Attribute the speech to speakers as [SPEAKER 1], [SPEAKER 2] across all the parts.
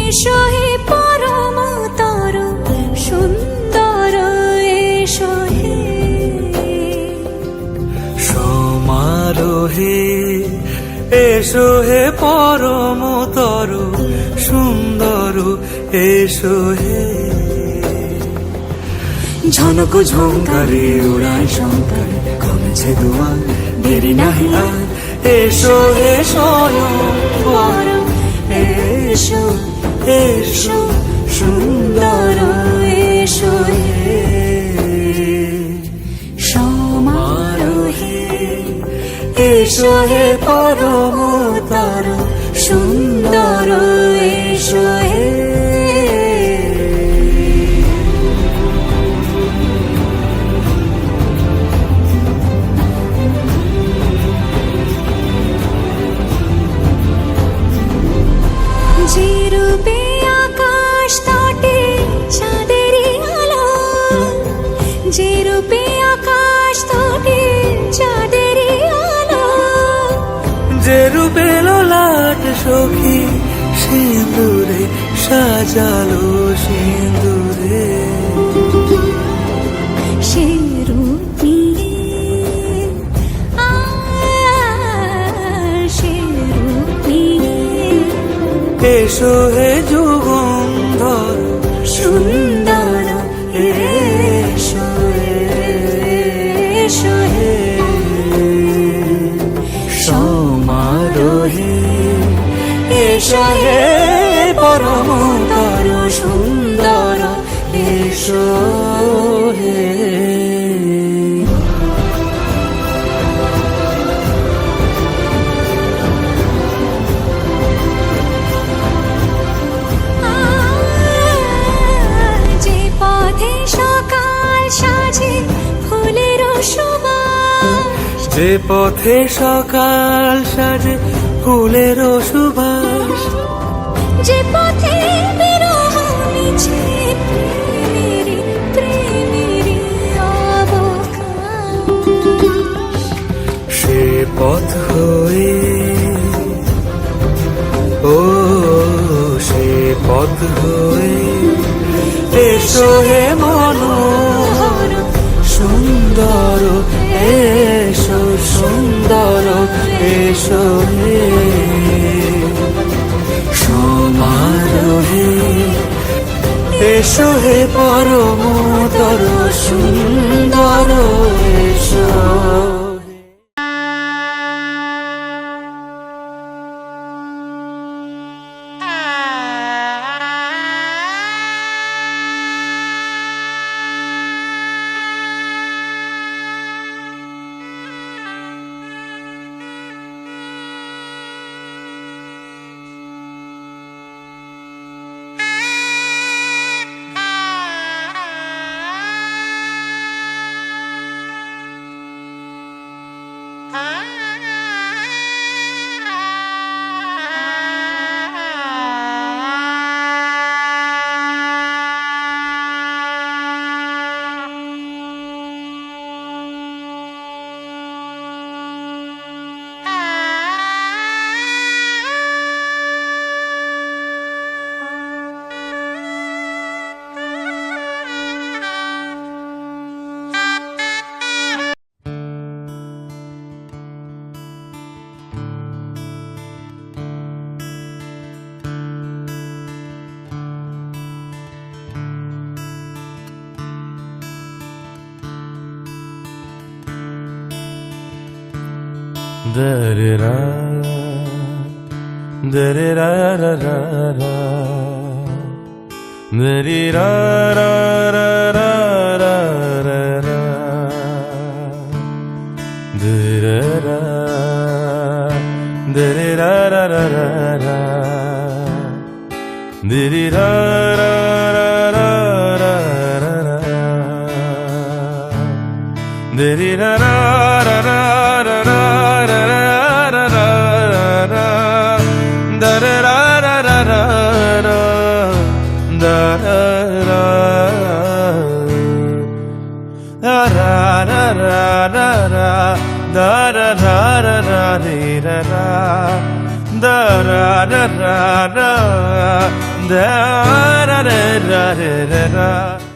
[SPEAKER 1] এসো হে পরমতর সুন্দর এসো হে
[SPEAKER 2] সমারোহে এসো হে পরমতর সুন্দর এসো হে ঝনক ঝঙ্কারে উড়ায় শঙ্কর কমেছে দুয়ার দেরি নাহি আর এসো হে স্বয়ং
[SPEAKER 1] পরম এসো এসো সুন্দর এসো হে সমারোহে এসো হে পরমতর সুন্দর এসো হে যে রূপে আকাশ তটে চাঁদেরই আলো যে রূপে আকাশ তটে চাঁদেরই আলো
[SPEAKER 2] যে রূপে ললাট সখী সিঁদুরে সাজালো সিঁদুরে
[SPEAKER 1] সে রূপ নিয়ে সে রূপ নিয়ে
[SPEAKER 2] এসো হে যুগন্ধর
[SPEAKER 1] সুন্দর এসো এসো হে
[SPEAKER 2] সমারোহে
[SPEAKER 1] এসো হে পরমতর সুন্দর এসো হে যে পথে সকাল সাজে ফুলের সুবাস
[SPEAKER 2] যে পথে সকাল সাজে ফুলের সুবাস
[SPEAKER 1] যে পথে বিরহ মিছে প্রেমেরই প্রেমেরই অবকাশ
[SPEAKER 2] সে পথ হয়ে ও সে পথ হয়ে এসো হে মনোহর সুন্দর এসো সুন্দর এসো হে সমারোহে এসো হে পরমতর সুন্দর এসো
[SPEAKER 3] Da-da-da, da-da-da-da-da-da, da-da-da-da-da-da, da-da-da-da-da-da, da ra ra ra ra da ra ra ra ra ra.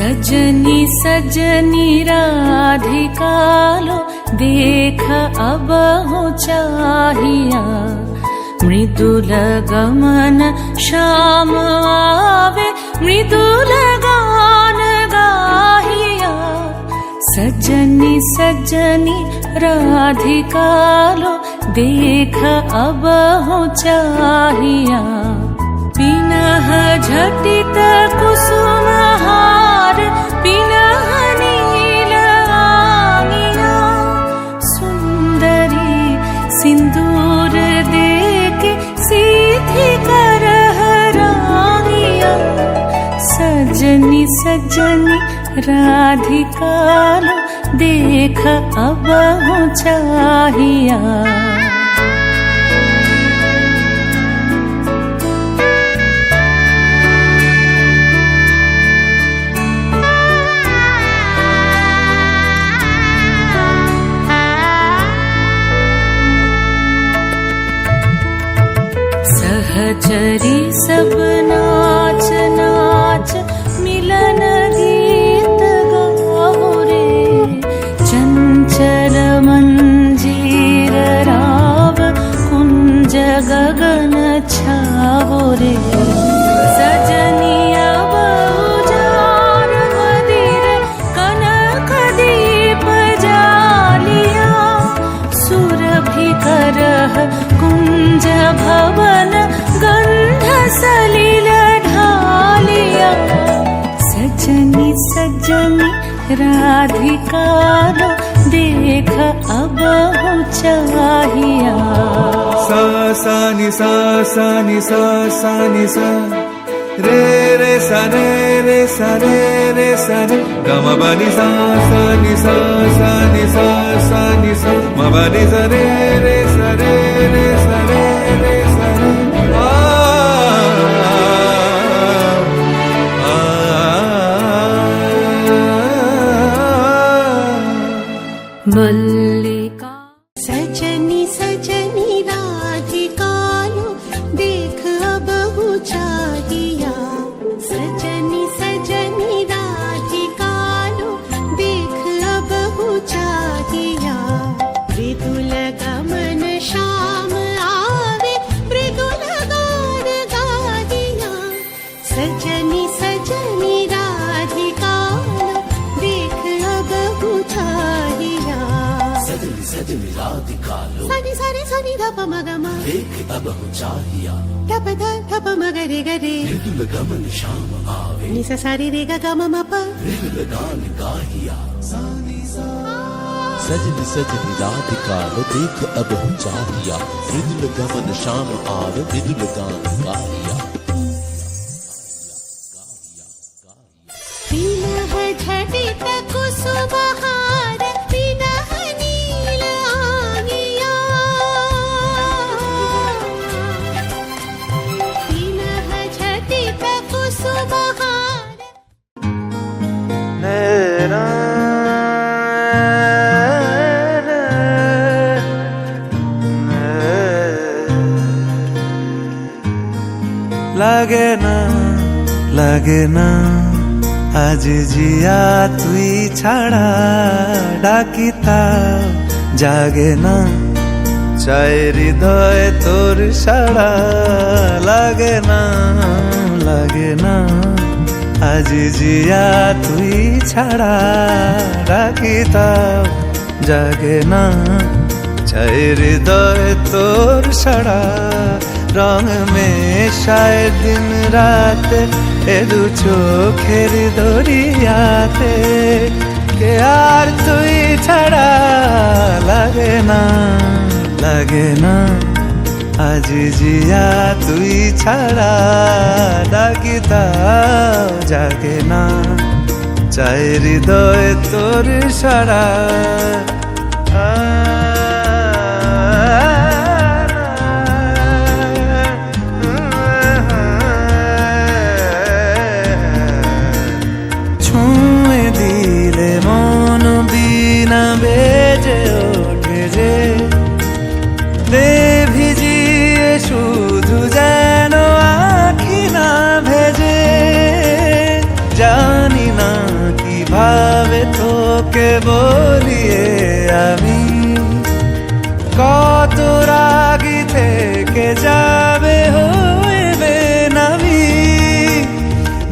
[SPEAKER 1] सजनी सजनी राधिकालो देख अब हो चाहिया मृदुल गमन श्याम आवे मृदुल गान गाहिया सजनी सजनी राधिकालो देख अब हो चाहिया पिनह झटित कुसुमहार पिनह नील आंगिया सुंदरी सिंदूर देके सीधी करह रांगिया सजनी सजनी राधिकालो देख अब हो चाहिया सहचरी सब नाच नाच मिलन गीत गाओ रे चंचल मंजीर राव कुंज गगन छाओ रे सजनिया बहुजार मदिर कनक दीप जालिया सुरभि करह कुंज भवन गंध सलिल ढालिया सजनी सजनी राधिकालो देख अब हो चाहिया
[SPEAKER 2] सा सा नि सा सा नि सा सा नि सा रे रे सा रे रे सा रे रे सा रे ग म ब नि सा सा नि सा सा नि सा सा नि सा म ब नि सा रे रे सा रे रे सा रे रे सा रे
[SPEAKER 1] मल्लिका
[SPEAKER 4] सजनी सजनी राधिकालो देख बहु चाहिया सजनी सजनी राधिकालो देख बहु चाहिया मृदुल गमन श्याम आवे मृदुल गान गादिया सजनी सजनी राधिकालो देख बहु चाहिया
[SPEAKER 5] सजनी राधिकालो
[SPEAKER 4] सनी सनी सनी धप मगमा
[SPEAKER 5] देख अब हो चाहिया
[SPEAKER 4] धप धप मगरे गरे
[SPEAKER 5] मृदुल गमन श्याम आवे
[SPEAKER 4] निस सारी रे ग गम मप
[SPEAKER 5] मृदुल गान गाहिया सजनी सजनी राधिकालो देख अब हो चाहिया मृदुल गमन श्याम आवे मृदुल गान गाहिया
[SPEAKER 4] विनह झटित कुसुमहार विनह नील आंगिया विनह झटित कुसुमहार
[SPEAKER 2] লাগে না আজ জিয়া তুই ছাড়া ডাকিতা জাগে না চাই হৃদয় তোর সাড়া লাগে না আজ জিয়া তুই ছাড়া ডাকিতা জাগে না চাই হৃদয় তোর সাড়া রং মেশায় দিন রাত এ দু চোখের দরিয়াতে কে আর তুই ছাড়া লাগে না আজ জিয়া তুই ছাড়া ডাকিতা জাগে না চাই হৃদয় তোর সাড়া বেজে ওঠে যে দে ভিজিয়ে শুধু যেন আখি না ভেজে জানি না কিভাবে তোকে বলিয়ে আমি কত রাগি থেকে যাবে হইবে নামি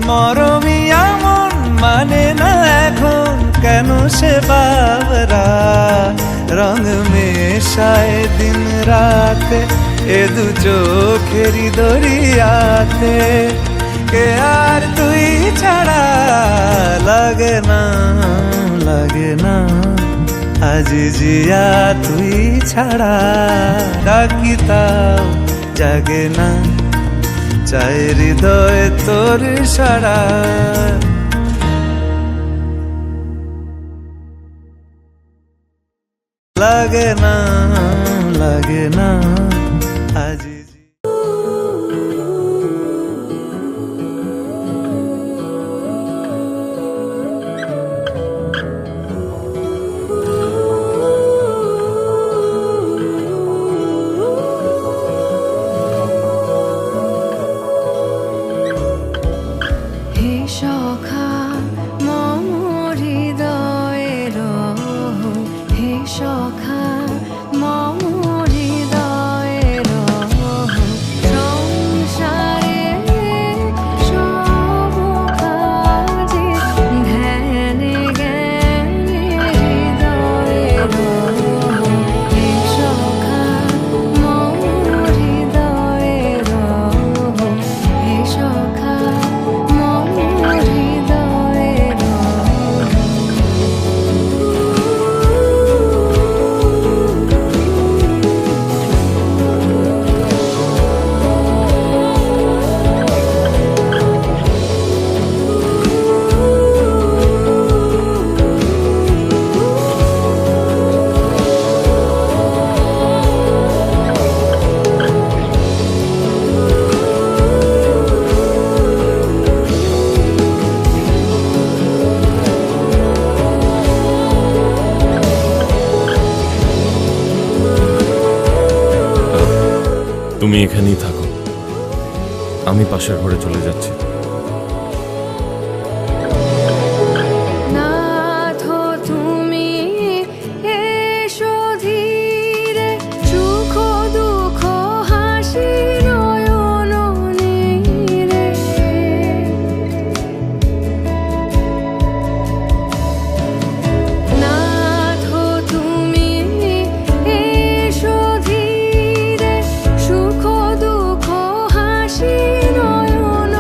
[SPEAKER 2] মরমি এমন মানে না এখন কেন সে বাবরা রং মেশায় দিন রাতে এ দু চোখেরি দরিয়াতে কে আর তুই ছাড়া লাগে না আজ জিয়া তুই ছাড়া ডাকিতাও জাগে না চাই হৃদয় তোর সাড়া লাগে না আজ
[SPEAKER 1] হে সখা মম হৃদয়ের হে সখা মম হৃদয়ে
[SPEAKER 3] তুমি এখানেই থাকো, আমি পাশের ঘরে চলে যাচ্ছি।
[SPEAKER 1] নাথ তুমি এসো ধীরে, সুখ দুঃখ হাসি নয়ন নীরে। নাথ তুমি এসো ধীরে, সুখ দুঃখ হাসি নয়ন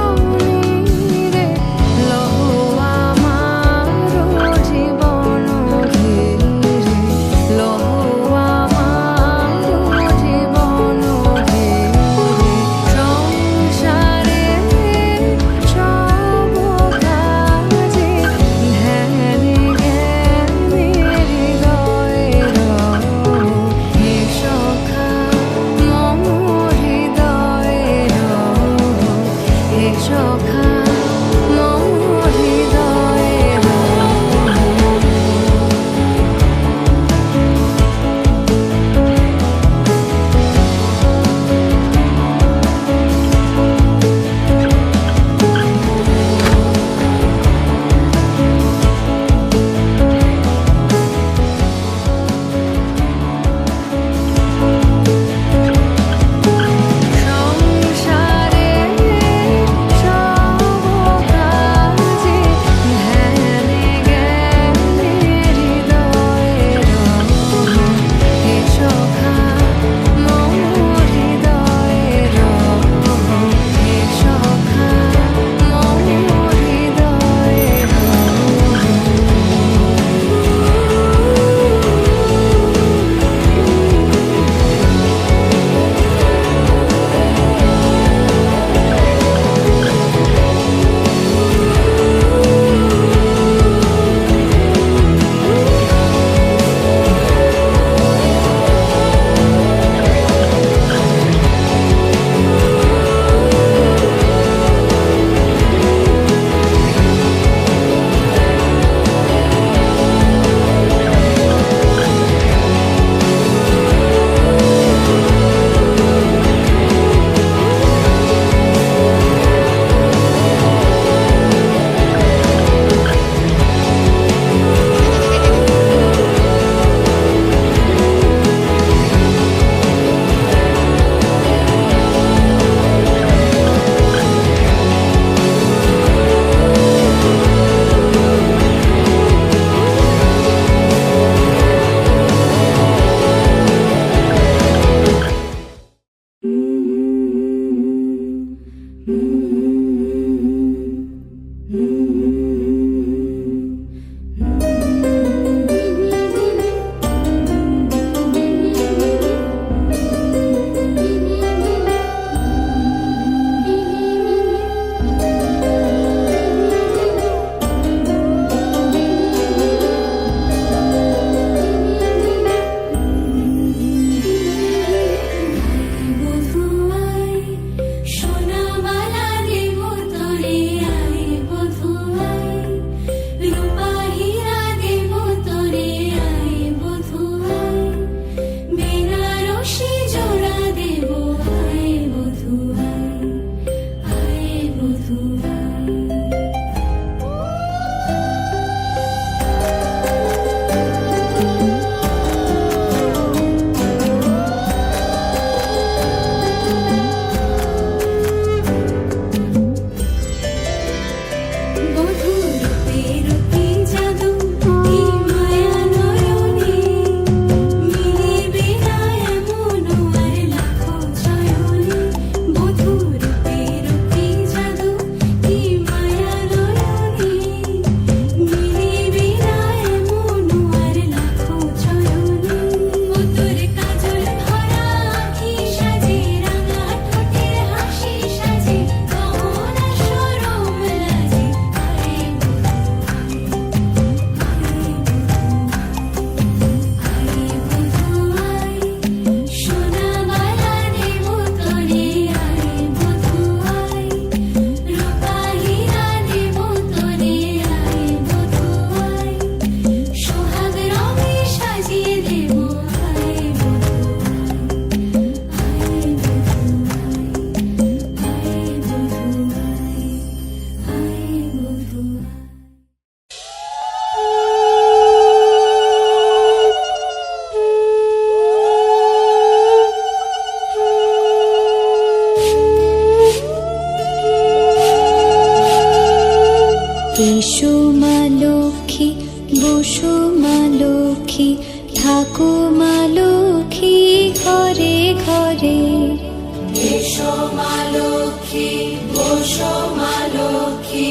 [SPEAKER 1] এসো মা লক্ষ্মী, বসো মা লক্ষ্মী,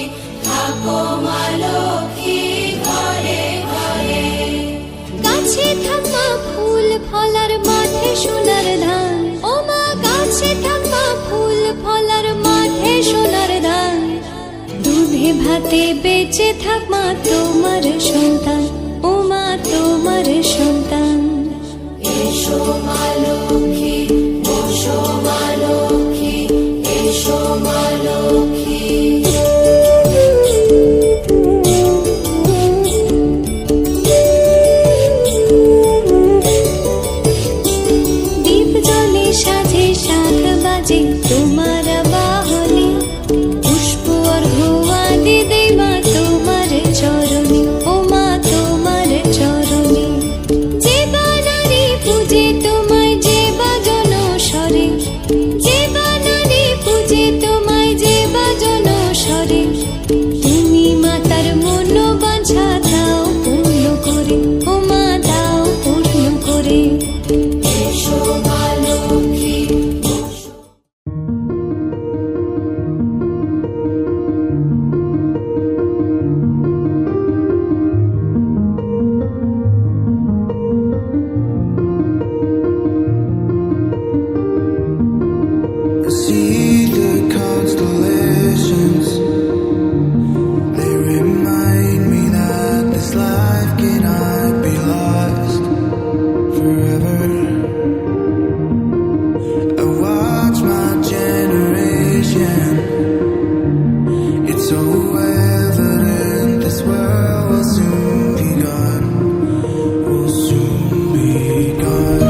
[SPEAKER 1] থাকো মা লক্ষ্মী ঘরে ঘরে।
[SPEAKER 4] গাছে থাকা ফুল ফলার মাঠে সোনার ধান, ও মা গাছে থাকা ফুল ফলার মাঠে সোনার ধান। দুধে ভাতে বেঁচে থাক মা তোমার সন্তান, ও মা তোমার সন্তান।
[SPEAKER 1] এসো মা লক্ষ্মী, বসো মা লক্ষ্মী, এসো মা লক্ষ্মী।
[SPEAKER 4] দীপ জ্বলে সাজে শাখ বাজে তোমার বাহনে, পুষ্প অর্ঘ্য আদি দেই মা তোমার চরণে, ও মা তোমার চরণে। যে বানারে পূজে তোমায় যে বাজন স্বরে, যে বানারে পূজে তোমায় যে বাজন স্বরে। তুমি মাতার মন বাঞ্ছা দাও পূর্ণ করে, ও মা দাও পূর্ণ করে।
[SPEAKER 1] এসো মা লক্ষ্মী, বসো।
[SPEAKER 2] I see the constellations. They remind me that this life cannot be lost forever. I watch my generation. It's so evident this world will soon be gone. Will soon be gone.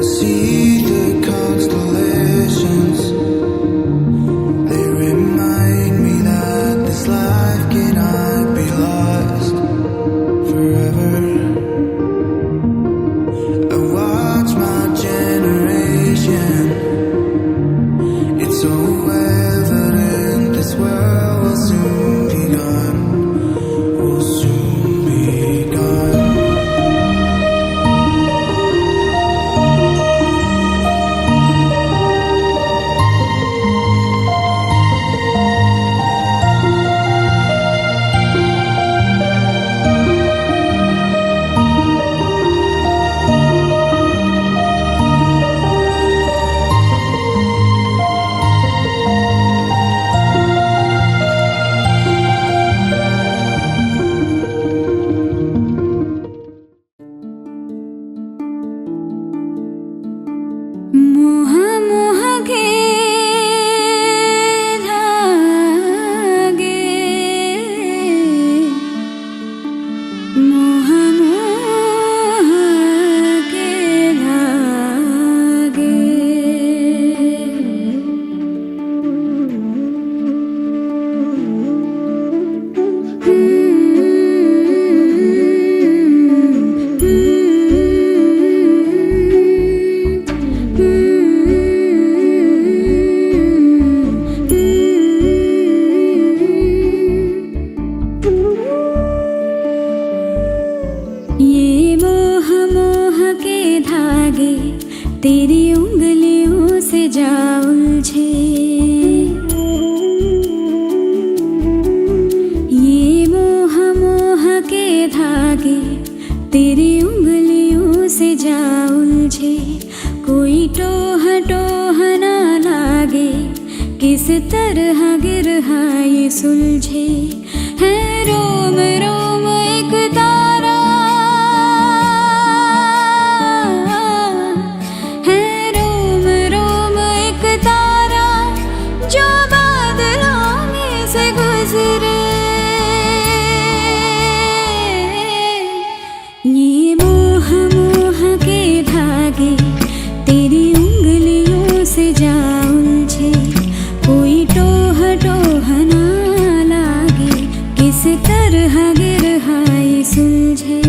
[SPEAKER 2] I see the constellations. They remind me that this life cannot be lost forever. I watch my generation. It's so evident this world will soon be gone. Will soon be gone.
[SPEAKER 1] মোহ মোহকে ধাগে, মোহ মোহকে ধাগে। ये मोह मोह के धागे तेरी उंगलियों से जा उलझे। ये मोह मोह के धागे तेरी उंगलियों से जा उलझे। कोई टोह टोह ना लागे, किस तरह गिरहा ये सुलझे। है रोम रोम एक तारा, है रोम रोम एक तारा जो बादलों में से गुजरे। ये मोह मोह के धागे तेरी उंगलियों से जा उलझे, कोई टोह टोह ना लागे, किस तरह गिरहाई सुलझे।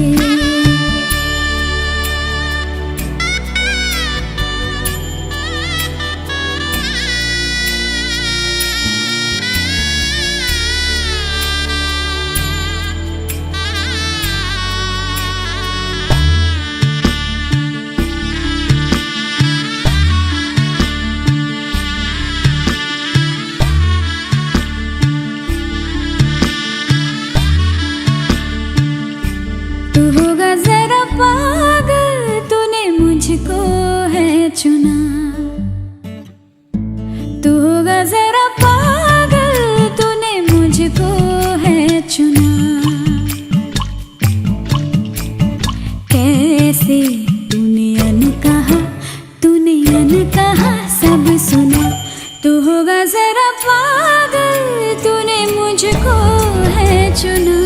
[SPEAKER 1] तू होगा जरा पागल, तूने मुझको है चुना। तू होगा जरा पागल, तूने मुझको है चुना। कैसे तूने अन कहा सब सुना। तू होगा जरा पागल, तूने मुझको है चुना।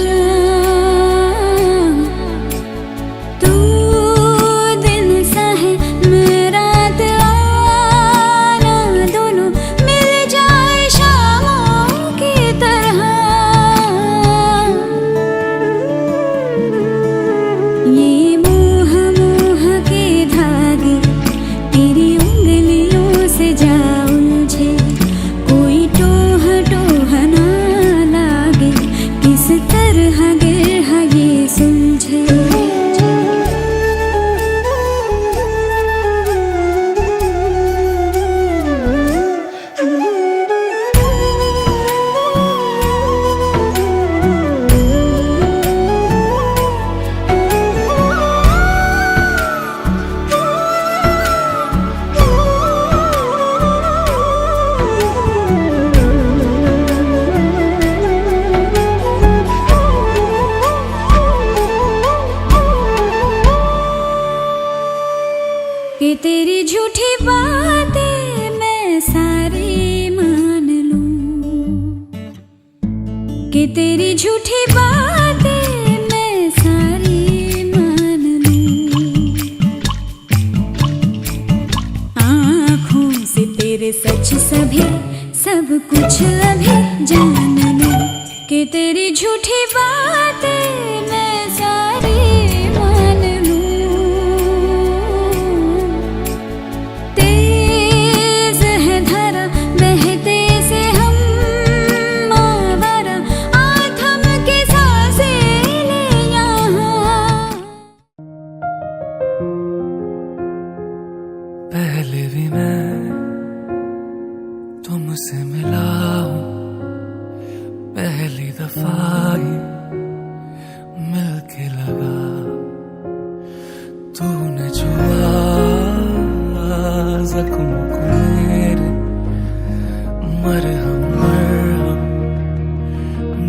[SPEAKER 1] कि तेरी झूठी बातें मैं सारी मान लूं, कि तेरी झूठी बातें मैं सारी मान लूं। आँखों से तेरे सच सभी सब कुछ अभी जान लूं, कि तेरी झूठी बातें मैं सारी मान लूं। तेज है धारा बहते से हम आवारा, आ थम के सांसें ले यहाँ।
[SPEAKER 6] पहले भी मैं तुमसे मिला हूँ, पहली दफा ही मिलके लगा। तूने छुआ जख्म को मेरे, मरहम मरहम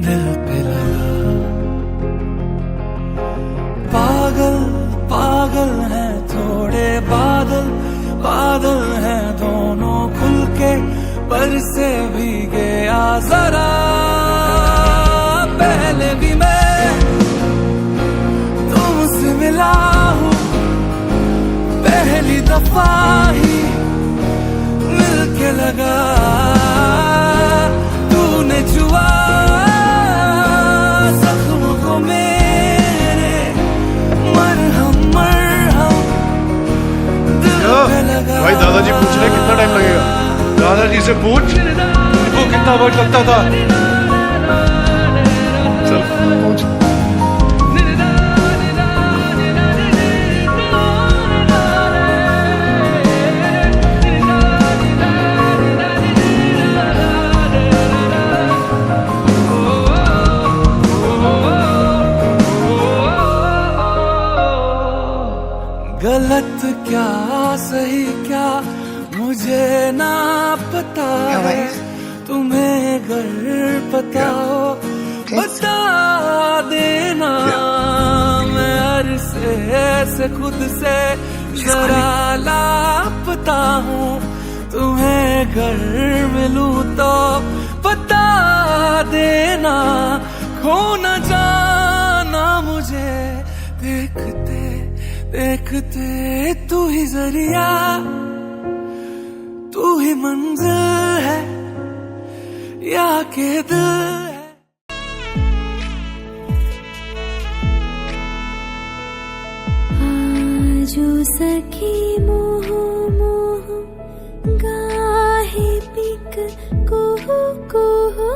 [SPEAKER 6] दिल पे लगा। पागल पागल हैं थोड़े बादल, बादल हैं दोनों खुल के बरसे भीगे आ जरा। पहले भी मैं तुमसे मिला हूँ, पहली दफा ही मिलके लगा। तूने छुआ जख्म को मेरे, मरहम मरहम दिल पे लगा।
[SPEAKER 3] भाई दादाजी पूछ रहे कितना टाइम लगेगा? दादाजी से पूछ उनको कितना वक्त लगता था। चल पूछ।
[SPEAKER 6] गलत क्या सही क्या मुझे ना पता है, तुम्हें अगर पता हो बता देना मैं अरसे से खुद से जरा लापता हूँ, तुम्हें घर मिलूं तो बता देना, खो न जाना मुझे देखते देखते। तू ही जरिया, तू ही मंजिल है या के दिल है।
[SPEAKER 1] आजो सखी मोह मोह गाहे पिक कुहु कुहु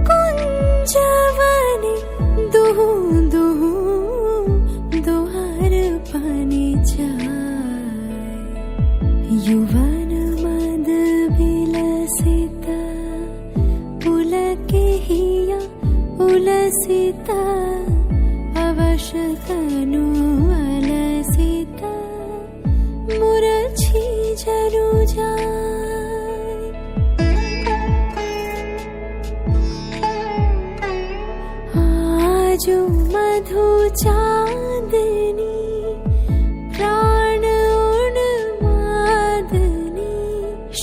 [SPEAKER 1] कुंजवने दुहु दुहु दुहार पानी जाए। युवन मद विलसिता पुलके हिया उलसिता, अवश तनु अलसिता मुरझी जरु जाए। आजो मधु चांदनी प्राण उन्मादनी,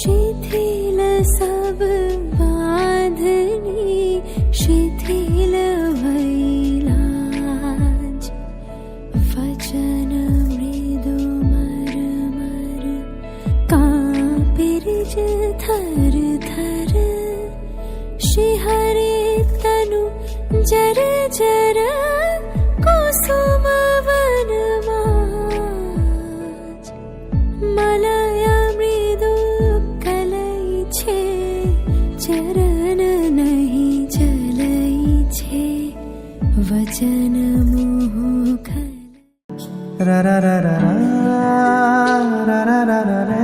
[SPEAKER 1] शिथिल सब बांधनी शिथिल भैलाज। वचन मृदु मर मर कांपिरिज थर थर, शिहरे तनु जर जर कुसुम वन माज। मलय मृदु कलई छे चरण नहीं चलई छे, वचन मोह खल।
[SPEAKER 7] रा रा रा रा रा रा रा रा रा,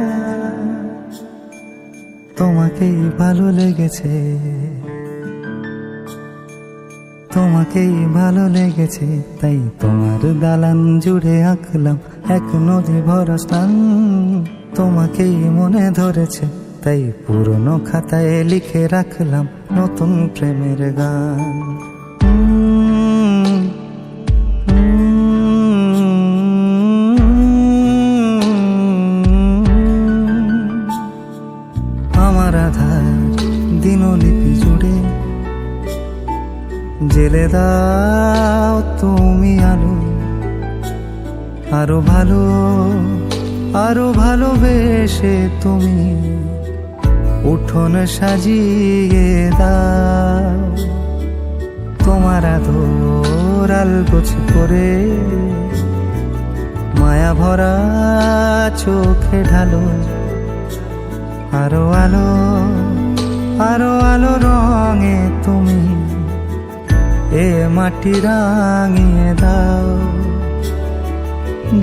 [SPEAKER 7] তোমাকেই ভালো লেগেছে, তোমাকেই ভালো লেগেছে, তাই তোমার দালান জুড়ে আঁকলাম এক নদী ভরা স্থান। তোমাকেই মনে ধরেছে, তাই পুরনো খাতায় লিখে রাখলাম নতুন প্রেমের গান। আমার আধার দিনলিপি জুড়ে জেলে দাও তুমি আলো, আরো ভালো আরো ভালোবেসে তুমি উঠোন সাজিয়ে দাও। তোমার আদর আলগোছ করে মায়া ভরা চোখে ঢালো, আরো আলো আরো আলো রঙে তুমি এ মাটি রাঙিয়ে দাও।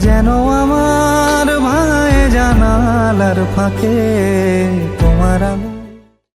[SPEAKER 7] যেন আমার ভাই জানালার ফাঁকে তোমার আলো।